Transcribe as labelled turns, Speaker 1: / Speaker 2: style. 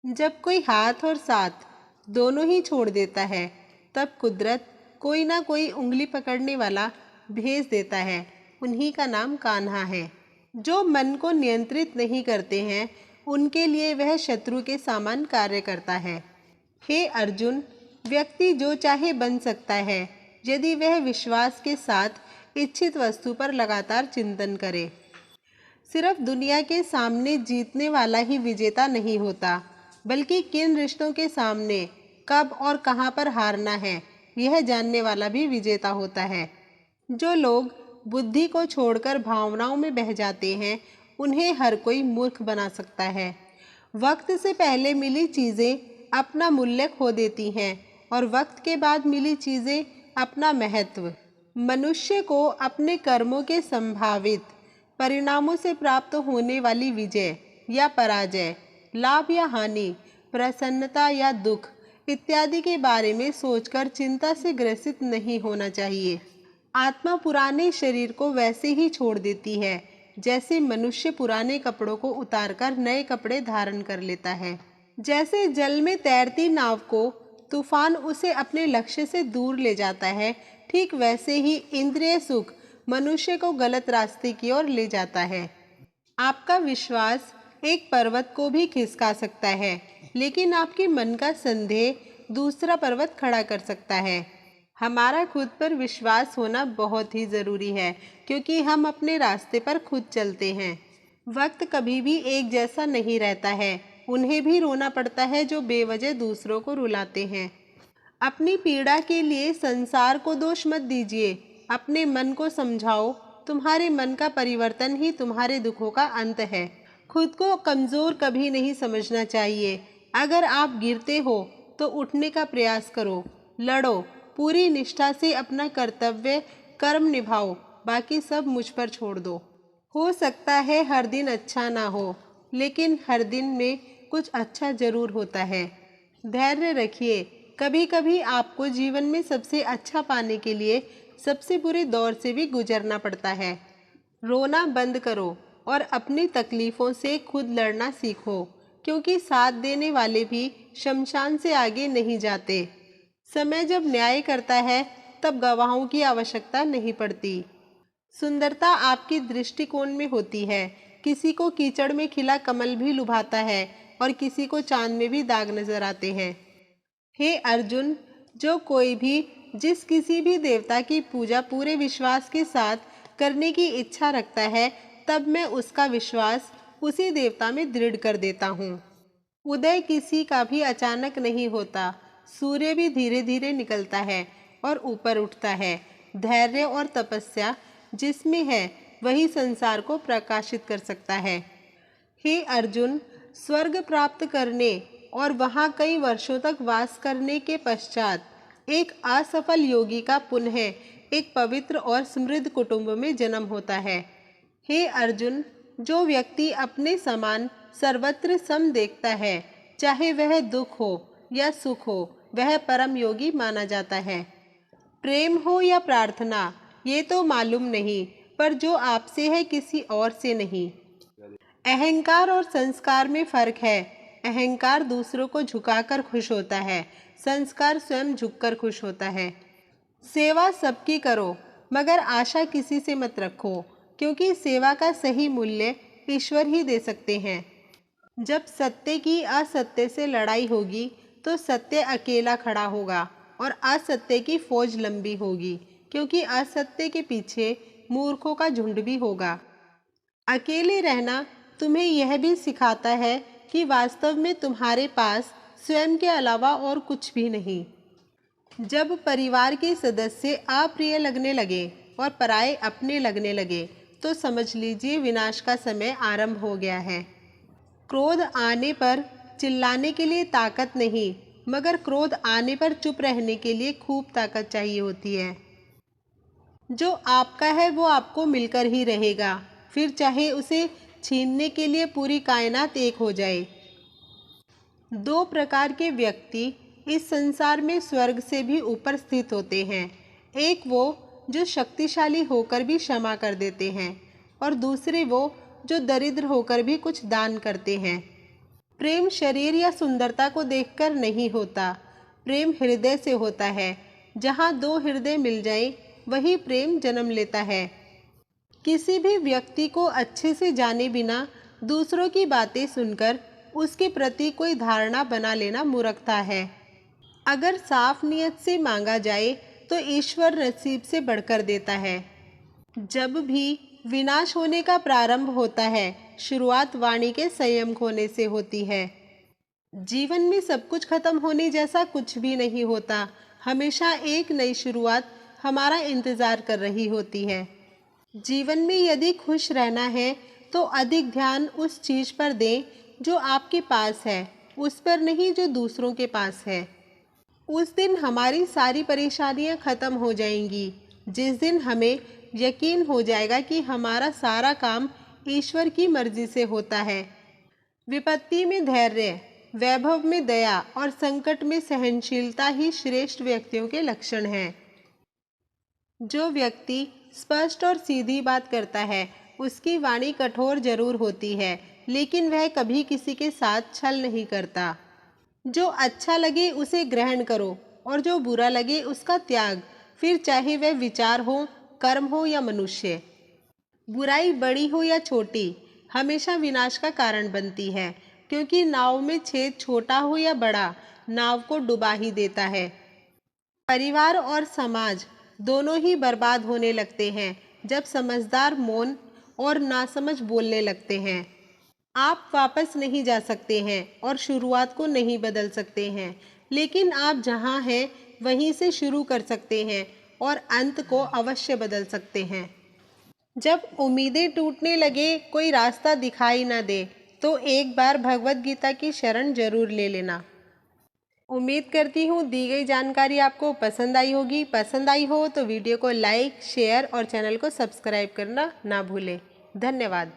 Speaker 1: जब कोई हाथ और साथ दोनों ही छोड़ देता है, तब कुदरत कोई ना कोई उंगली पकड़ने वाला भेज देता है। उन्हीं का नाम कान्हा है। जो मन को नियंत्रित नहीं करते हैं, उनके लिए वह शत्रु के समान कार्य करता है। हे अर्जुन, व्यक्ति जो चाहे बन सकता है, यदि वह विश्वास के साथ इच्छित वस्तु पर लगातार चिंतन करे। सिर्फ दुनिया के सामने जीतने वाला ही विजेता नहीं होता, बल्कि किन रिश्तों के सामने कब और कहाँ पर हारना है, यह जानने वाला भी विजेता होता है। जो लोग बुद्धि को छोड़कर भावनाओं में बह जाते हैं, उन्हें हर कोई मूर्ख बना सकता है। वक्त से पहले मिली चीज़ें अपना मूल्य खो देती हैं और वक्त के बाद मिली चीज़ें अपना महत्व। मनुष्य को अपने कर्मों के संभावित परिणामों से प्राप्त होने वाली विजय या पराजय, लाभ या हानि, प्रसन्नता या दुख इत्यादि के बारे में सोचकर चिंता से ग्रसित नहीं होना चाहिए। आत्मा पुराने शरीर को वैसे ही छोड़ देती है जैसे मनुष्य पुराने कपड़ों को उतारकर नए कपड़े धारण कर लेता है। जैसे जल में तैरती नाव को तूफान उसे अपने लक्ष्य से दूर ले जाता है, ठीक वैसे ही इंद्रिय सुख मनुष्य को गलत रास्ते की ओर ले जाता है। आपका विश्वास एक पर्वत को भी खिसका सकता है, लेकिन आपके मन का संदेह दूसरा पर्वत खड़ा कर सकता है। हमारा खुद पर विश्वास होना बहुत ही ज़रूरी है, क्योंकि हम अपने रास्ते पर खुद चलते हैं। वक्त कभी भी एक जैसा नहीं रहता है। उन्हें भी रोना पड़ता है जो बेवजह दूसरों को रुलाते हैं। अपनी पीड़ा के लिए संसार को दोष मत दीजिए, अपने मन को समझाओ। तुम्हारे मन का परिवर्तन ही तुम्हारे दुखों का अंत है। खुद को कमज़ोर कभी नहीं समझना चाहिए। अगर आप गिरते हो तो उठने का प्रयास करो, लड़ो, पूरी निष्ठा से अपना कर्तव्य कर्म निभाओ, बाकी सब मुझ पर छोड़ दो। हो सकता है हर दिन अच्छा ना हो, लेकिन हर दिन में कुछ अच्छा जरूर होता है। धैर्य रखिए। कभी कभी आपको जीवन में सबसे अच्छा पाने के लिए सबसे बुरे दौर से भी गुजरना पड़ता है। रोना बंद करो और अपनी तकलीफ़ों से खुद लड़ना सीखो, क्योंकि साथ देने वाले भी शमशान से आगे नहीं जाते। समय जब न्याय करता है, तब गवाहों की आवश्यकता नहीं पड़ती। सुंदरता आपकी दृष्टिकोण में होती है। किसी को कीचड़ में खिला कमल भी लुभाता है और किसी को चांद में भी दाग नजर आते हैं। हे अर्जुन, जो कोई भी जिस किसी भी देवता की पूजा पूरे विश्वास के साथ करने की इच्छा रखता है, तब मैं उसका विश्वास उसी देवता में दृढ़ कर देता हूँ। उदय किसी का भी अचानक नहीं होता। सूर्य भी धीरे धीरे निकलता है और ऊपर उठता है। धैर्य और तपस्या जिसमें है, वही संसार को प्रकाशित कर सकता है। हे अर्जुन, स्वर्ग प्राप्त करने और वहाँ कई वर्षों तक वास करने के पश्चात एक असफल योगी का पुनः एक पवित्र और समृद्ध कुटुंब में जन्म होता है। हे अर्जुन, जो व्यक्ति अपने समान सर्वत्र सम देखता है, चाहे वह दुख हो या सुख हो, वह परम योगी माना जाता है। प्रेम हो या प्रार्थना, ये तो मालूम नहीं, पर जो आपसे है किसी और से नहीं। अहंकार और संस्कार में फर्क है। अहंकार दूसरों को झुकाकर खुश होता है, संस्कार स्वयं झुककर खुश होता है। सेवा सबकी करो, मगर आशा किसी से मत रखो, क्योंकि सेवा का सही मूल्य ईश्वर ही दे सकते हैं। जब सत्य की असत्य से लड़ाई होगी, तो सत्य अकेला खड़ा होगा और असत्य की फौज लंबी होगी, क्योंकि असत्य के पीछे मूर्खों का झुंड भी होगा। अकेले रहना तुम्हें यह भी सिखाता है कि वास्तव में तुम्हारे पास स्वयं के अलावा और कुछ भी नहीं। जब परिवार के सदस्य अप्रिय लगने लगे और पराये अपने लगने लगे, तो समझ लीजिए विनाश का समय आरंभ हो गया है। क्रोध आने पर चिल्लाने के लिए ताकत नहीं, मगर क्रोध आने पर चुप रहने के लिए खूब ताकत चाहिए होती है। जो आपका है वो आपको मिलकर ही रहेगा, फिर चाहे उसे छीनने के लिए पूरी कायनात एक हो जाए। दो प्रकार के व्यक्ति इस संसार में स्वर्ग से भी ऊपर स्थित होते हैं। एक वो जो शक्तिशाली होकर भी क्षमा कर देते हैं, और दूसरे वो जो दरिद्र होकर भी कुछ दान करते हैं। प्रेम शरीर या सुंदरता को देखकर नहीं होता, प्रेम हृदय से होता है। जहाँ दो हृदय मिल जाएं, वही प्रेम जन्म लेता है। किसी भी व्यक्ति को अच्छे से जाने बिना दूसरों की बातें सुनकर उसके प्रति कोई धारणा बना लेना मूर्खता है। अगर साफ नियत से मांगा जाए तो ईश्वर नसीब से बढ़कर देता है। जब भी विनाश होने का प्रारंभ होता है, शुरुआत वाणी के संयम खोने से होती है। जीवन में सब कुछ खत्म होने जैसा कुछ भी नहीं होता। हमेशा एक नई शुरुआत हमारा इंतजार कर रही होती है। जीवन में यदि खुश रहना है तो अधिक ध्यान उस चीज पर दें जो आपके पास है, उस पर नहीं जो दूसरों के पास है। उस दिन हमारी सारी परेशानियां खत्म हो जाएंगी, जिस दिन हमें यकीन हो जाएगा कि हमारा सारा काम ईश्वर की मर्जी से होता है। विपत्ति में धैर्य, वैभव में दया और संकट में सहनशीलता ही श्रेष्ठ व्यक्तियों के लक्षण हैं। जो व्यक्ति स्पष्ट और सीधी बात करता है, उसकी वाणी कठोर जरूर होती है, लेकिन वह कभी किसी के साथ छल नहीं करता। जो अच्छा लगे उसे ग्रहण करो और जो बुरा लगे उसका त्याग, फिर चाहे वह विचार हो, कर्म हो या मनुष्य। बुराई बड़ी हो या छोटी, हमेशा विनाश का कारण बनती है, क्योंकि नाव में छेद छोटा हो या बड़ा, नाव को डुबा ही देता है। परिवार और समाज दोनों ही बर्बाद होने लगते हैं जब समझदार मौन और नासमझ बोलने लगते हैं। आप वापस नहीं जा सकते हैं और शुरुआत को नहीं बदल सकते हैं, लेकिन आप जहां हैं वहीं से शुरू कर सकते हैं और अंत को अवश्य बदल सकते हैं। जब उम्मीदें टूटने लगे, कोई रास्ता दिखाई ना दे, तो एक बार भगवत गीता की शरण जरूर ले लेना। उम्मीद करती हूँ दी गई जानकारी आपको पसंद आई होगी। पसंद आई हो तो वीडियो को लाइक, शेयर और चैनल को सब्सक्राइब करना ना भूलें। धन्यवाद।